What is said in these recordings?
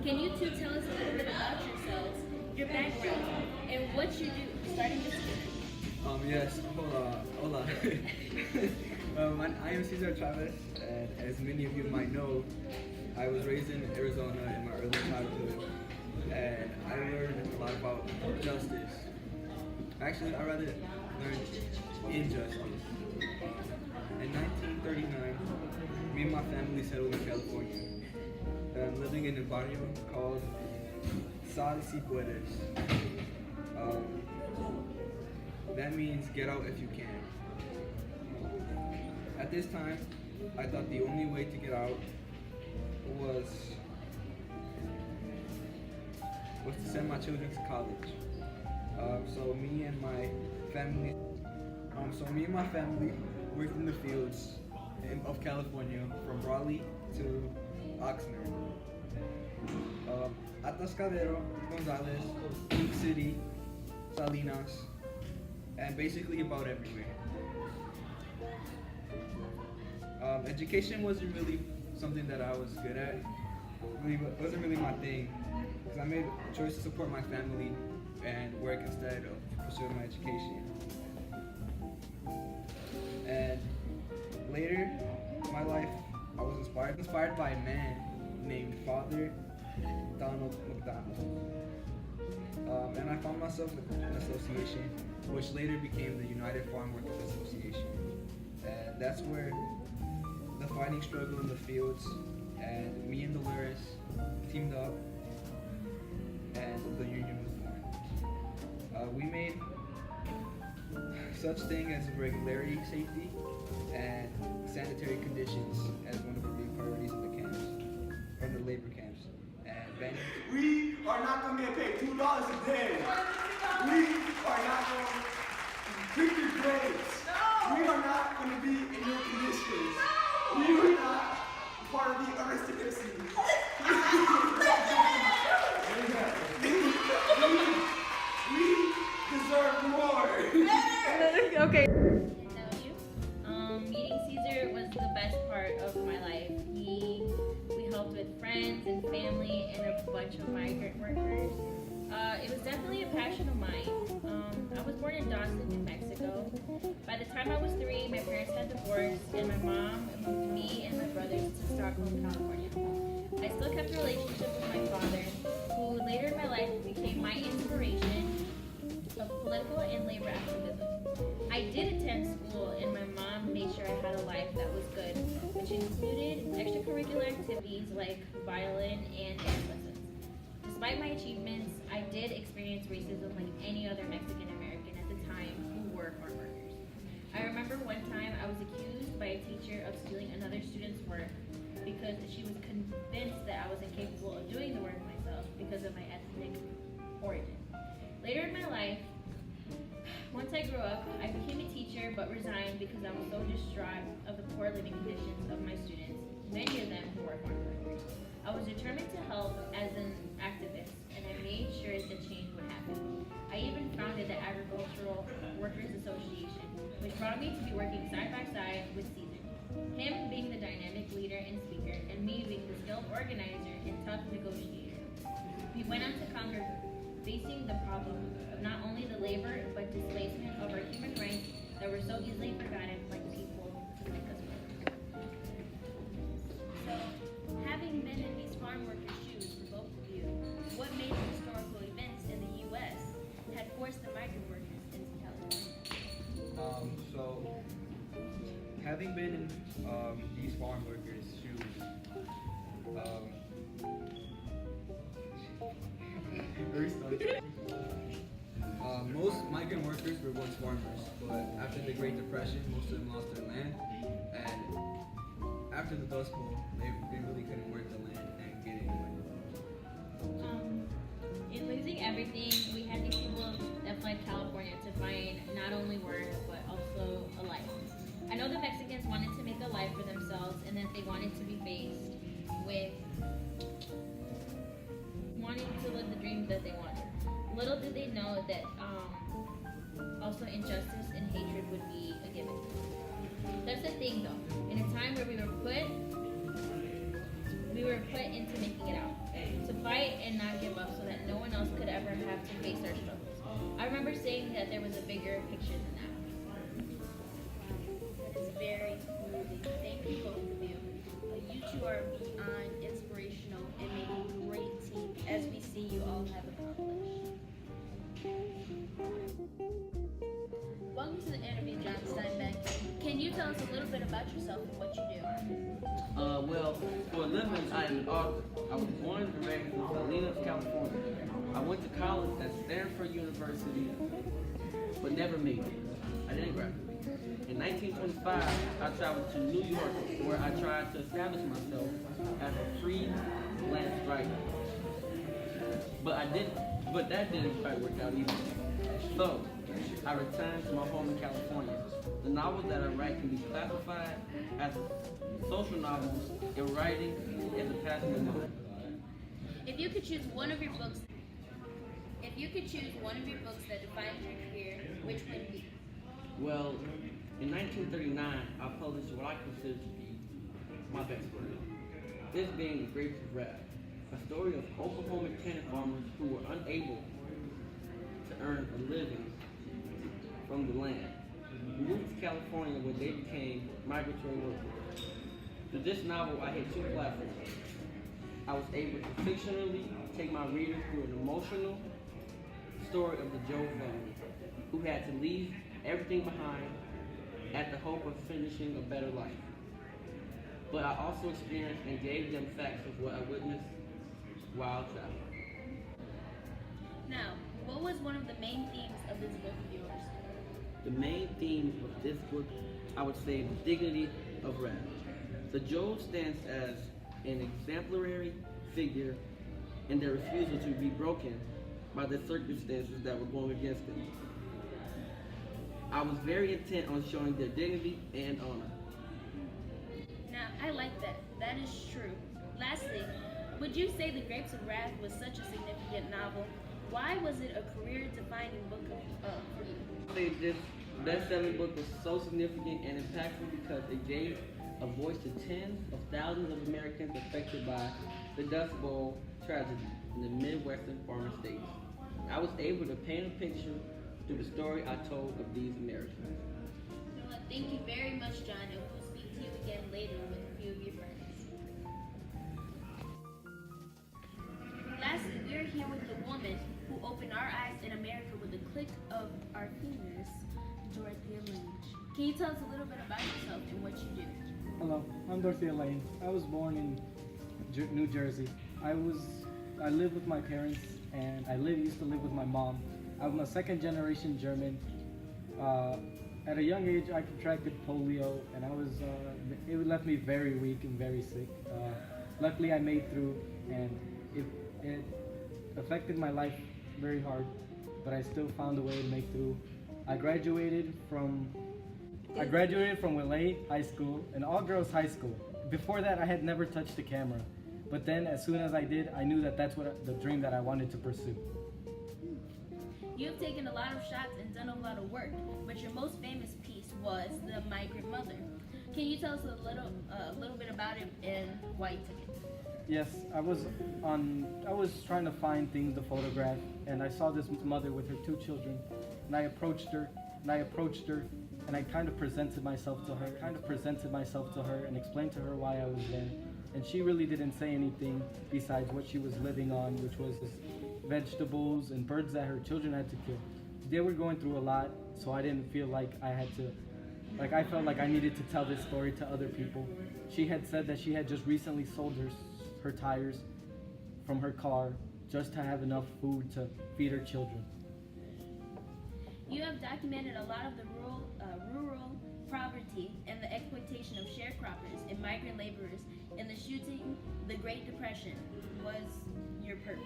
Can you two tell us a little bit about yourselves, your background, and what you do starting this year? Yes, hola. I am Cesar Chavez, and as many of you might know, I was raised in Arizona in my early childhood, and I learned a lot about justice. Actually, I rather learned injustice. In 1939, me and my family settled in California. I'm living in a barrio called Sal Si Puedes. That means get out if you can. At this time, I thought the only way to get out was to send my children to college. So me and my family worked in the fields of California from Raleigh to Oxnard. Atascadero, Gonzales, Peak City, Salinas, and basically about everywhere. Education wasn't really something that I was good at. It wasn't really my thing, because I made a choice to support my family and work instead of pursuing my education. And later in my life, I was inspired by a man named Father Donald McDonald. And I found myself with an association, which later became the United Farm Workers Association. And that's where the fighting struggle in the fields and me and Dolores teamed up, and the union was born. We made such thing as regularity, safety, and sanitary conditions as one of the big priorities of the camps, or the labor camps. And we are not going to get paid $2 a day. We are not going to pick your grades. No. We are not going to be in your conditions. No. We are not part of the aristocracy. we deserve more. Okay. Tell you, meeting Caesar was the best part of my life. We helped with friends and family and a bunch of migrant workers. It was definitely a passion of mine. I was born in Dawson, New Mexico. By the time I was 3, my parents had divorced, and my mom moved me and my brothers to Stockholm, California. I still kept a relationship with my father, who later in my life became my inspiration of political and labor activism. I did attend school, and my mom made sure I had a life that was good, which included extracurricular activities like violin and dance lessons. Despite my achievements, I did experience racism like any other Mexican American at the time who were farm workers. I remember one time I was accused by a teacher of stealing another student's work because she was convinced that I was incapable of doing the work myself because of my ethnic origin. Later in my life, once I grew up, I became a teacher but resigned because I was so distraught of the poor living conditions of my students, many of them who were farm workers. I was determined to help as an activist, and I made sure that change would happen. I even founded the Agricultural Workers Association, which brought me to be working side by side with Caesar. Him being the dynamic leader and speaker, and me being the skilled organizer and tough negotiator. We went on to conquer facing the problem of not only the labor, but displacement of our human rights that were so easily forgotten like people like us were. So, having been in these farm workers' shoes for both of you, what major historical events in the U.S. had forced the migrant workers into California? So, having been in these farm workers' shoes, most migrant workers were once farmers, but after the Great Depression, most of them lost their land, and after the Dust Bowl, they really couldn't work the land and get anywhere. In losing everything, we had these people that fled California to find not only work, but also a life. I know the Mexicans wanted to make a life for themselves, and that they wanted to be faced with wanting to live the dreams that they wanted. Little did they know that also injustice and hatred would be a given. That's the thing though. In a time where we were put we were put into making it out, to fight and not give up so that no one else could ever have to face our struggles. I remember saying that there was a bigger picture than that. That is very moving. Thank you, both of you. You two are beyond inspirational and make a great team, as we see you all have accomplished. Welcome to the interview, John Steinbeck. Can you tell us a little bit about yourself and what you do? Well, for a living, I am an author. I was born and raised in Salinas, California. I went to college at Stanford University, but never made it. I didn't graduate. In 1925, I traveled to New York, where I tried to establish myself as a freelance writer. But that didn't quite work out either. So, I returned to my home in California. The novels that I write can be classified as social novels, and writing is a passion of mine. If you could choose one of your books that defined your career, which would it be? Well, in 1939, I published what I consider to be my best work. This being The Grapes of Wrath, a story of Oklahoma tenant farmers who were unable to earn a living from the land. We moved to California where they became migratory workers. Through this novel, I hit two platforms. I was able to fictionally take my readers through an emotional story of the Joe family, who had to leave everything behind at the hope of finishing a better life. But I also experienced and gave them facts of what I witnessed while traveling. Now, what was one of the main themes of this book of yours? The main theme of this book, I would say, the dignity of wrath. The Job stands as an exemplary figure in their refusal to be broken by the circumstances that were going against them. I was very intent on showing their dignity and honor. Now, I like that. That is true. Lastly, would you say The Grapes of Wrath was such a significant novel? Why was it a career-defining book for you? I think this best-selling book was so significant and impactful because it gave a voice to tens of thousands of Americans affected by the Dust Bowl tragedy in the Midwestern farming states. I was able to paint a picture through the story I told of these Americans. Well, thank you very much, John, and we'll speak to you again later with a few of your friends. Lastly, we're here with the woman who opened our eyes in America with a click of our fingers, Dorothea Lange. Can you tell us a little bit about yourself and what you do? Hello, I'm Dorothea Lane. I was born in New Jersey. I lived with my parents, and used to live with my mom. I'm a second-generation German. At a young age, I contracted polio, and it left me very weak and very sick. Luckily, I made through, and it affected my life very hard, but I still found a way to make through. I graduated from Willet High School, an all-girls high school. Before that, I had never touched a camera. But then, as soon as I did, I knew that that's the dream that I wanted to pursue. You have taken a lot of shots and done a lot of work, but your most famous piece was The Migrant Mother. Can you tell us a little bit about it and why you took it? Yes, I was trying to find things to photograph, and I saw this mother with her two children, and I approached her, and I kind of presented myself to her, and explained to her why I was there. And she really didn't say anything besides what she was living on, which was vegetables and birds that her children had to kill. They were going through a lot, so I didn't feel like I felt like I needed to tell this story to other people. She had said that she had just recently sold her tires from her car just to have enough food to feed her children. You have documented a lot of the rural poverty and the exploitation of sharecroppers and migrant laborers, and the shooting the Great Depression was your purpose.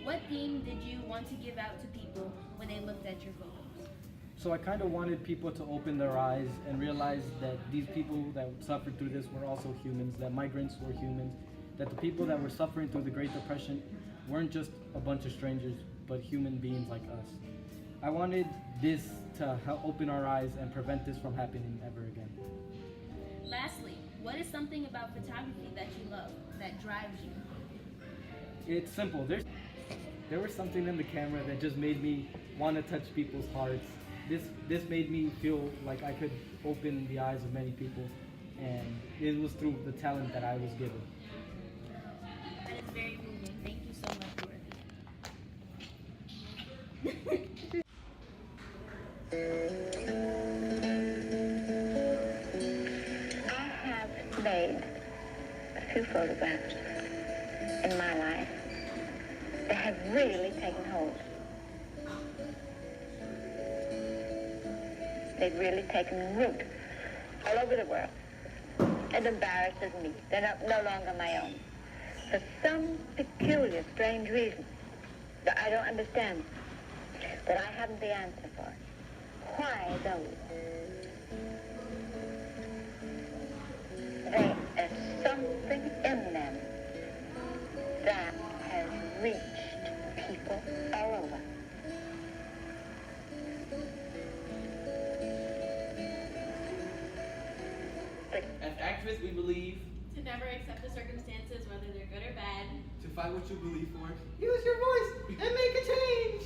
What theme did you want to give out to people when they looked at your photos? So I kind of wanted people to open their eyes and realize that these people that suffered through this were also humans, that migrants were humans, that the people that were suffering through the Great Depression weren't just a bunch of strangers, but human beings like us. I wanted this to help open our eyes and prevent this from happening ever again. Lastly, What is something about photography that you love, that drives you? It's simple. There was something in the camera that just made me want to touch people's hearts. This made me feel like I could open the eyes of many people, and it was through the talent that I was given. That is very moving. Thank you so much, I have made a few photographs in my life that have really taken hold. They've really taken root all over the world. It embarrasses me. They're no longer my own. For some peculiar, strange reason that I don't understand, that I haven't the answer for. Why those? There is something in them that has reached people all over. As activists, we believe To never accept the circumstances, whether they're good or bad. To fight what you believe for. Use your voice and make a change.